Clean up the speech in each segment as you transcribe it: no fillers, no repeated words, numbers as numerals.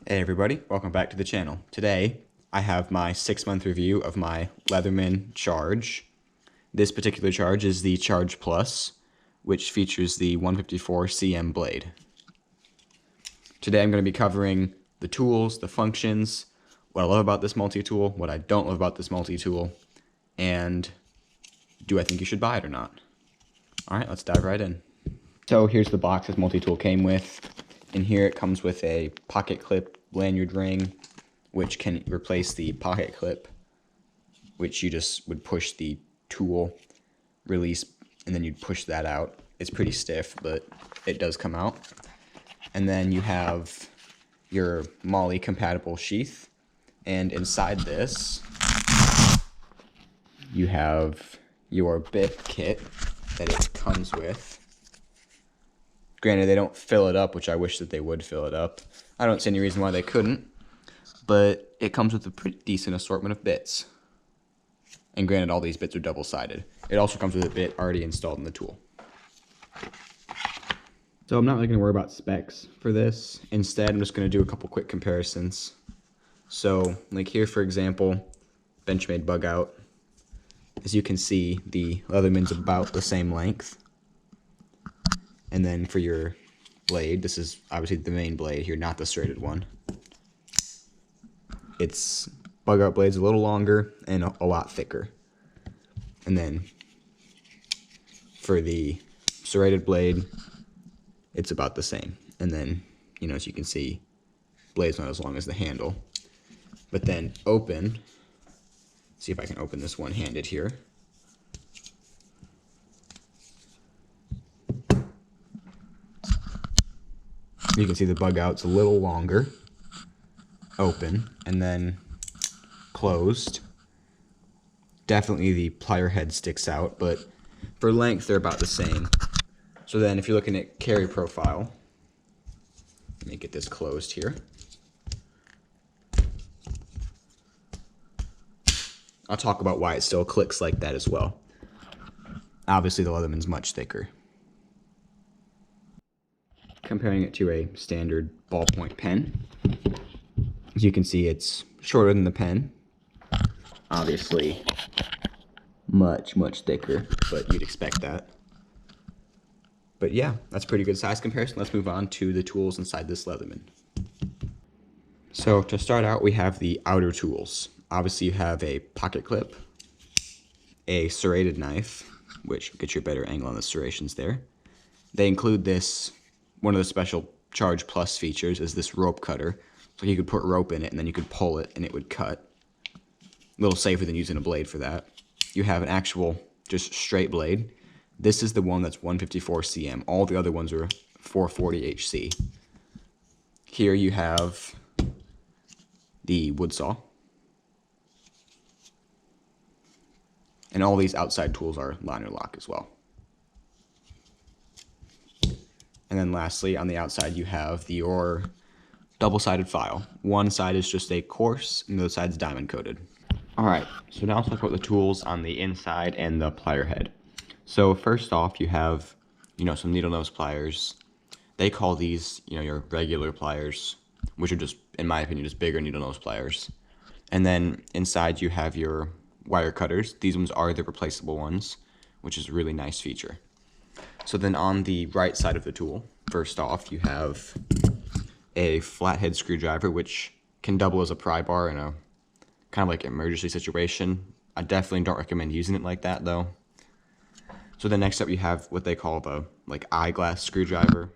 Hey everybody, welcome back to the channel. Today, I have my 6-month review of my Leatherman charge. This particular charge is the Charge Plus, which features the 154 cm blade. Today I'm going to be covering the tools, the functions, what I love about this multi-tool, what I don't love about this multi-tool, and do I think you should buy it or not? Alright, let's dive right in. So here's the box this multi-tool came with. In here it comes with a pocket clip lanyard ring, which can replace the pocket clip, which you just would push the tool, release, and then you'd push that out. It's pretty stiff, but it does come out. And then you have your MOLLE compatible sheath, and inside this you have your bit kit that it comes with. Granted, they don't fill it up, which I wish that they would fill it up. I don't see any reason why they couldn't, but it comes with a pretty decent assortment of bits. And granted, all these bits are double-sided. It also comes with a bit already installed in the tool. So I'm not really going to worry about specs for this. Instead, I'm just going to do a couple quick comparisons. So, like here, for example, Benchmade bug out. As you can see, the Leatherman's about the same length. And then for your blade, this is obviously the main blade here, not the serrated one. Its bug out blade's a little longer and a lot thicker. And then for the serrated blade, it's about the same. And then, as you can see, blade's not as long as the handle. But then open, see if I can open this one-handed here. You can see the bug out's a little longer, open, and then closed. Definitely the plier head sticks out, but for length they're about the same. So then if you're looking at carry profile, let me get this closed here. I'll talk about why it still clicks like that as well. Obviously the Leatherman's much thicker. Comparing it to a standard ballpoint pen, as you can see, it's shorter than the pen. Obviously, much thicker, but you'd expect that. But yeah, that's a pretty good size comparison. Let's move on to the tools inside this Leatherman. So to start out, we have the outer tools. Obviously, you have a pocket clip, a serrated knife, which gets you a better angle on the serrations there. They include this. One of the special Charge Plus features is this rope cutter. So you could put rope in it and then you could pull it and it would cut. A little safer than using a blade for that. You have an actual just straight blade. This is the one that's 154 cm. All the other ones are 440 HC. Here you have the wood saw. And all these outside tools are liner lock as well. And then lastly, on the outside, you have your double-sided file. One side is just a coarse, and the other side's diamond coated. All right, so now let's talk about the tools on the inside and the plier head. So first off, you have, some needle nose pliers. They call these, your regular pliers, which are just, in my opinion, just bigger needle nose pliers. And then inside you have your wire cutters. These ones are the replaceable ones, which is a really nice feature. So then on the right side of the tool, first off, you have a flathead screwdriver, which can double as a pry bar in a kind of like emergency situation. I definitely don't recommend using it like that though. So then next up you have what they call the eyeglass screwdriver.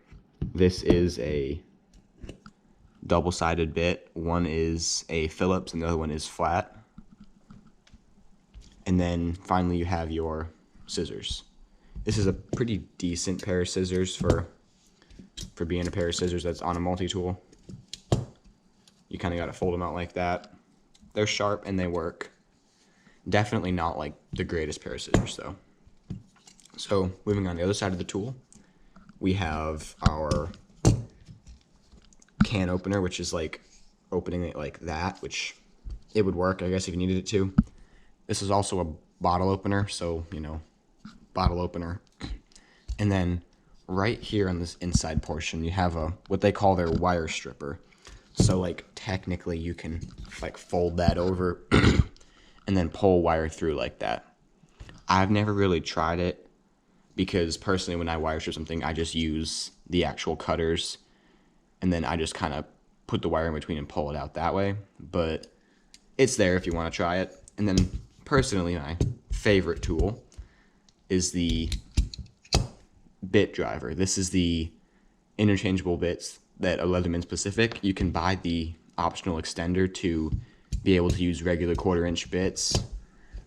This is a double-sided bit. One is a Phillips and the other one is flat. And then finally you have your scissors. This is a pretty decent pair of scissors for being a pair of scissors that's on a multi-tool. You kind of got to fold them out like that. They're sharp and they work. Definitely not like the greatest pair of scissors though. So moving on the other side of the tool, we have our can opener, which is like opening it like that, which it would work, I guess, if you needed it to. This is also a bottle opener, so, bottle opener. And then right here on this inside portion, you have what they call their wire stripper. So like technically you can like fold that over and then pull wire through like that. I've never really tried it because personally when I wire strip something, I just use the actual cutters and then I just kind of put the wire in between and pull it out that way. But it's there if you want to try it. And then personally, my favorite tool is the bit driver. This is the interchangeable bits that a Leatherman specific. You can buy the optional extender to be able to use regular 1/4-inch bits.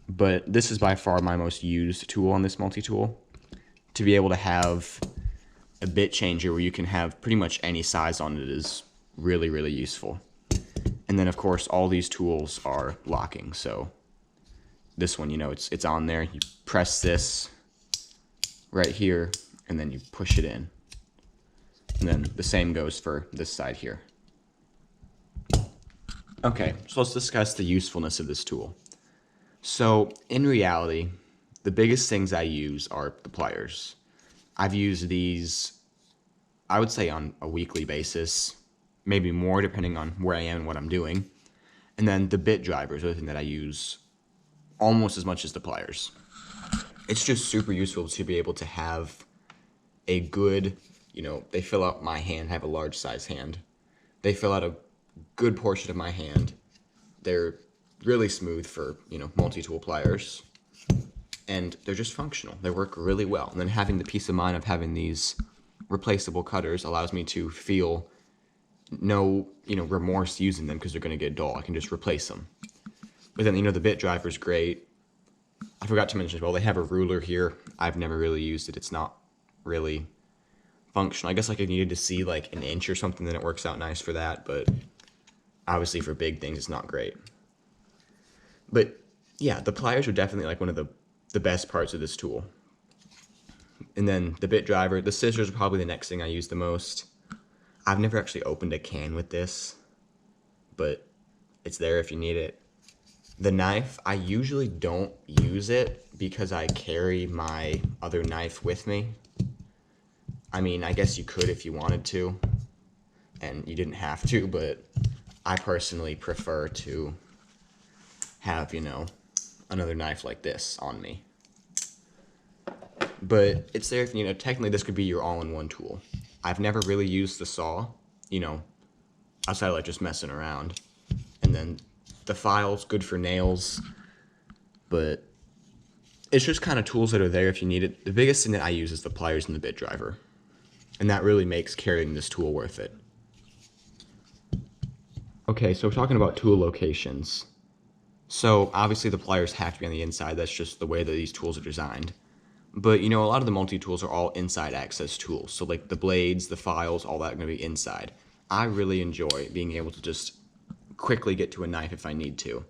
But this is by far my most used tool on this multi-tool. To be able to have a bit changer where you can have pretty much any size on it is really, really useful. And then, of course, all these tools are locking. So this one, it's on there. You press this right here, and then you push it in. And then the same goes for this side here. Okay, so let's discuss the usefulness of this tool. So in reality, the biggest things I use are the pliers. I've used these, I would say, on a weekly basis, maybe more depending on where I am and what I'm doing. And then the bit drivers are the thing that I use almost as much as the pliers. It's just super useful to be able to have a good, they fill out my hand. I have a large size hand. They fill out a good portion of my hand. They're really smooth for, multi-tool pliers. And they're just functional. They work really well. And then having the peace of mind of having these replaceable cutters allows me to feel no, remorse using them because they're going to get dull. I can just replace them. But then, the bit driver's great. I forgot to mention as well, they have a ruler here. I've never really used it. It's not really functional. I guess like I needed to see like an inch or something, then it works out nice for that. But obviously for big things, it's not great. But yeah, the pliers are definitely like one of the best parts of this tool. And then the bit driver, the scissors are probably the next thing I use the most. I've never actually opened a can with this, but it's there if you need it. The knife, I usually don't use it because I carry my other knife with me. I mean, I guess you could if you wanted to, and you didn't have to, but I personally prefer to have, another knife like this on me. But it's there if, technically this could be your all-in-one tool. I've never really used the saw, outside of like just messing around. And then the file's good for nails, but it's just kind of tools that are there if you need it. The biggest thing that I use is the pliers and the bit driver. And that really makes carrying this tool worth it. Okay, so we're talking about tool locations. So obviously the pliers have to be on the inside. That's just the way that these tools are designed. But, a lot of the multi-tools are all inside access tools. So, like, the blades, the files, all that are going to be inside. I really enjoy being able to just quickly get to a knife if I need to.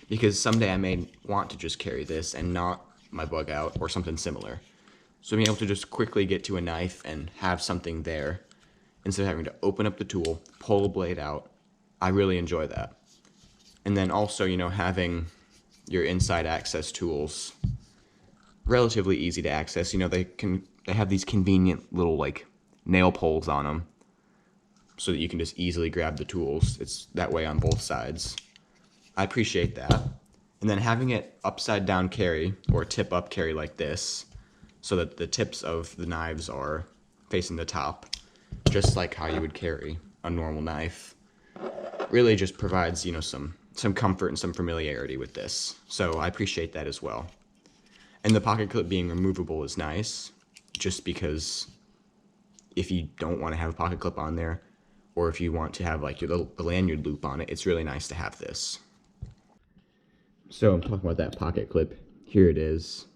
Because someday I may want to just carry this and not my bug out or something similar. So being able to just quickly get to a knife and have something there instead of having to open up the tool, pull a blade out, I really enjoy that. And then also, having your inside access tools relatively easy to access. They have these convenient little like nail poles on them so that you can just easily grab the tools. It's that way on both sides. I appreciate that. And then having it upside down carry or tip up carry like this so that the tips of the knives are facing the top, just like how you would carry a normal knife, really just provides, some comfort and some familiarity with this. So I appreciate that as well. And the pocket clip being removable is nice, just because if you don't want to have a pocket clip on there, or if you want to have like the lanyard loop on it, it's really nice to have this. So I'm talking about that pocket clip. Here it is.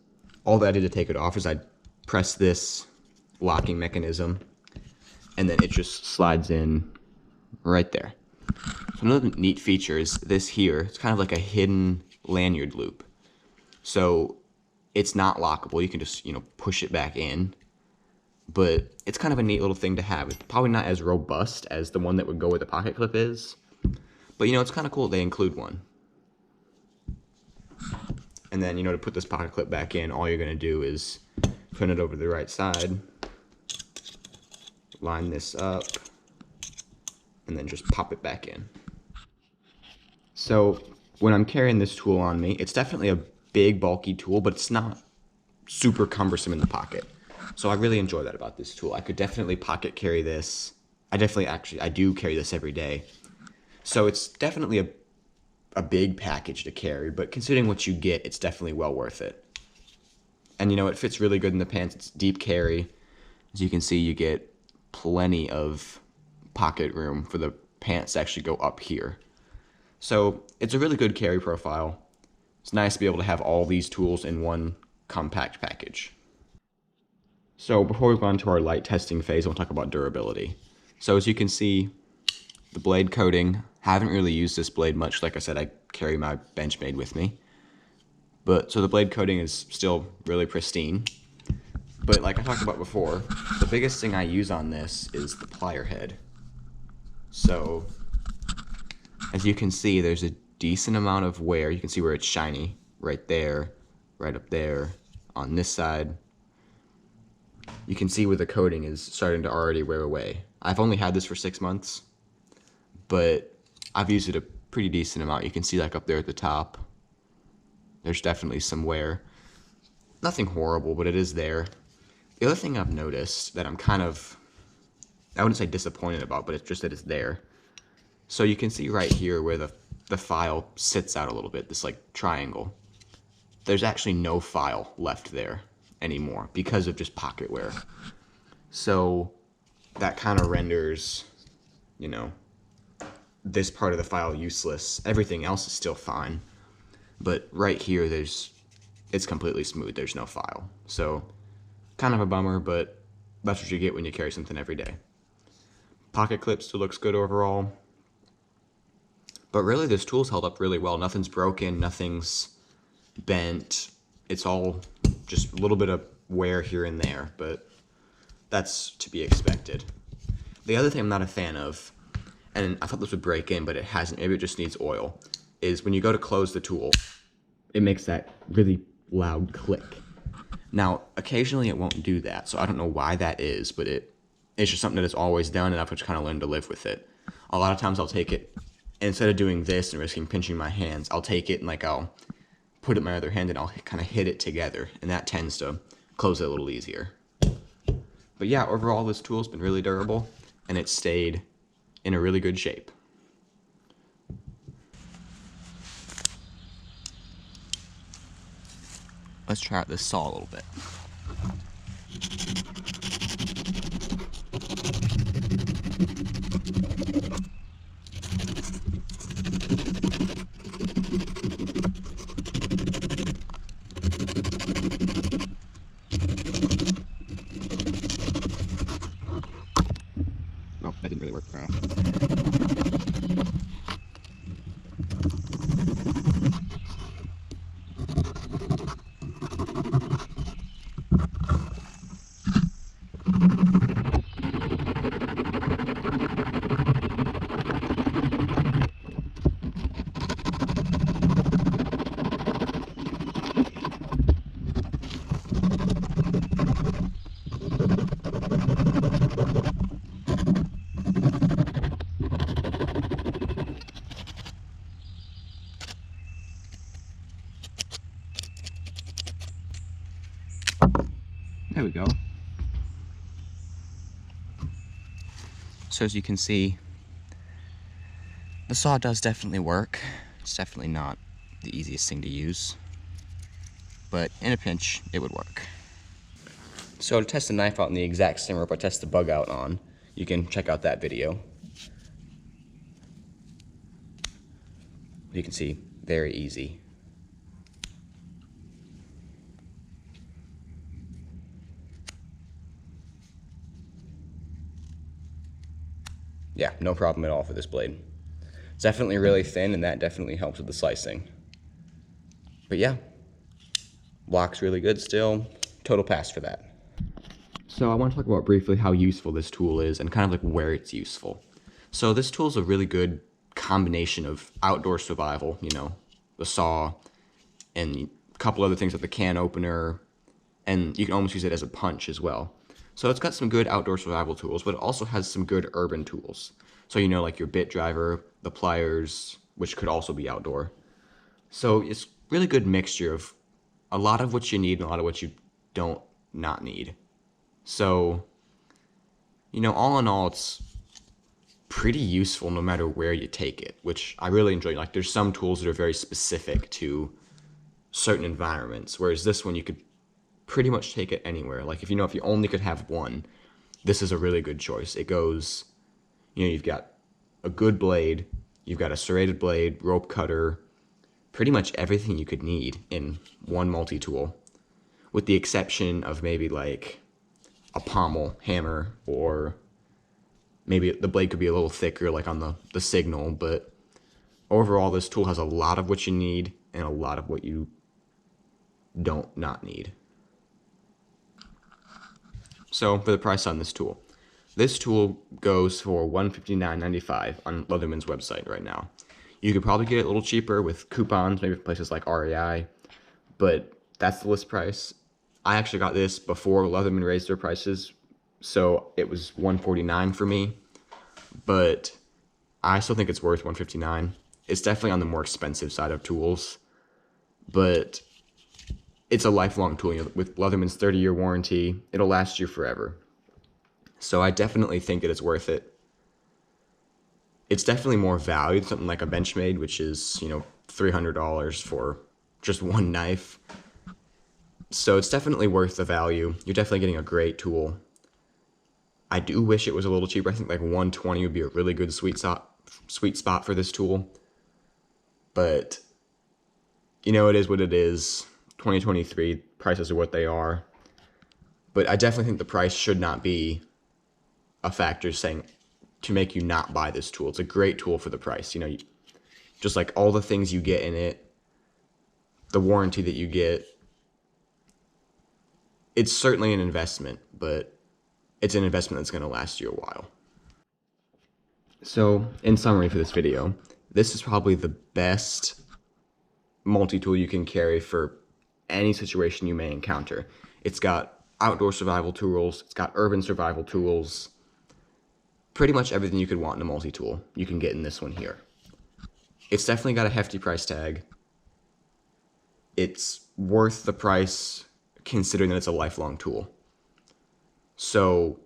All that I did to take it off is I press this locking mechanism, and then it just slides in right there. So another neat feature is this here. It's kind of like a hidden lanyard loop. So it's not lockable. You can just, push it back in. But it's kind of a neat little thing to have. It's probably not as robust as the one that would go with the pocket clip is. But, it's kind of cool that they include one. And then, to put this pocket clip back in, all you're going to do is turn it over to the right side. Line this up. and then just pop it back in. So when I'm carrying this tool on me, it's definitely a big bulky tool, but it's not super cumbersome in the pocket. So I really enjoy that about this tool. I could definitely pocket carry this. I do carry this every day. So it's definitely a big package to carry, but considering what you get, it's definitely well worth it. And you know, it fits really good in the pants. It's deep carry. As you can see, you get plenty of pocket room for the pants to actually go up here. So it's a really good carry profile. It's nice to be able to have all these tools in one compact package. So before we go on to our light testing phase, I want to talk about durability. So as you can see, the blade coating, haven't really used this blade much. Like I said, I carry my Benchmade with me. But so the blade coating is still really pristine. But like I talked about before, the biggest thing I use on this is the plier head. So as you can see, there's a decent amount of wear. You can see where it's shiny right there, right up there, on this side. You can see where the coating is starting to already wear away. I've only had this for 6 months, but I've used it a pretty decent amount. You can see like up there at the top, there's definitely some wear. Nothing horrible, but it is there. The other thing I've noticed that I'm kind of, I wouldn't say disappointed about, but it's just that it's there. So you can see right here where the file sits out a little bit, this like triangle. There's actually no file left there anymore because of just pocket wear. So that kind of renders, you know, this part of the file useless. Everything else is still fine. But right here, it's completely smooth. There's no file. So kind of a bummer, but that's what you get when you carry something every day. Pocket clip still looks good overall. But really, this tool's held up really well. Nothing's broken, nothing's bent. It's all just a little bit of wear here and there, but that's to be expected. The other thing I'm not a fan of, and I thought this would break in, but it hasn't, maybe it just needs oil, is when you go to close the tool, it makes that really loud click. Now, occasionally it won't do that, so I don't know why that is, but it's just something that it's always done, and I've just kind of learned to live with it. A lot of times I'll take it, and instead of doing this and risking pinching my hands, I'll take it and like I'll put it in my other hand and I'll kind of hit it together, and that tends to close it a little easier. But yeah, overall this tool's been really durable, and it's stayed in a really good shape. Let's try out this saw a little bit. Oh, that didn't really work. There we go. So as you can see, the saw does definitely work. It's definitely not the easiest thing to use, but in a pinch, it would work. So to test the knife out in the exact same rope I test the bug out on, you can check out that video. You can see, very easy. Yeah, no problem at all for this blade. It's definitely really thin, and that definitely helps with the slicing. But yeah, block's really good still. Total pass for that. So I want to talk about briefly how useful this tool is and kind of like where it's useful. So this tool is a really good combination of outdoor survival, you know, the saw, and a couple other things like the can opener, and you can almost use it as a punch as well. So it's got some good outdoor survival tools, but it also has some good urban tools. So, like your bit driver, the pliers, which could also be outdoor. So it's really good mixture of a lot of what you need and a lot of what you don't not need. So, all in all, it's pretty useful no matter where you take it, which I really enjoy. Like, there's some tools that are very specific to certain environments, whereas this one you could pretty much take it anywhere. Like, if you only could have one, this is a really good choice. It goes, you've got a good blade, you've got a serrated blade, rope cutter, pretty much everything you could need in one multi-tool, with the exception of maybe like a pommel hammer, or maybe the blade could be a little thicker like on the signal, but overall this tool has a lot of what you need and a lot of what you don't not need. So for the price on this tool goes for $159.95 on Leatherman's website right now. You could probably get it a little cheaper with coupons, maybe places like REI, but that's the list price. I actually got this before Leatherman raised their prices, so it was $149 for me, but I still think it's worth $159. It's definitely on the more expensive side of tools, but it's a lifelong tool. With Leatherman's 30-year warranty, it'll last you forever. So I definitely think that it's worth it. It's definitely more valued, something like a Benchmade, which is, $300 for just one knife. So it's definitely worth the value. You're definitely getting a great tool. I do wish it was a little cheaper. I think like $120 would be a really good sweet spot for this tool. But, it is what it is. 2023, prices are what they are. But I definitely think the price should not be a factor saying to make you not buy this tool. It's a great tool for the price. Just like all the things you get in it, the warranty that you get, it's certainly an investment, but it's an investment that's going to last you a while. So, in summary for this video, this is probably the best multi-tool you can carry for any situation you may encounter. It's got outdoor survival tools, it's got urban survival tools, pretty much everything you could want in a multi-tool you can get in this one here. It's definitely got a hefty price tag. It's worth the price considering that it's a lifelong tool. So,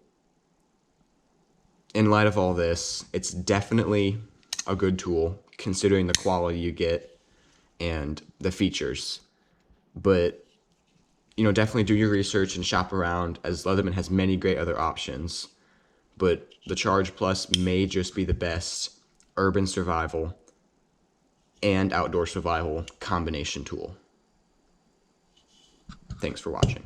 in light of all this, it's definitely a good tool considering the quality you get and the features. But, definitely do your research and shop around, as Leatherman has many great other options. But the Charge Plus may just be the best urban survival and outdoor survival combination tool. Thanks for watching.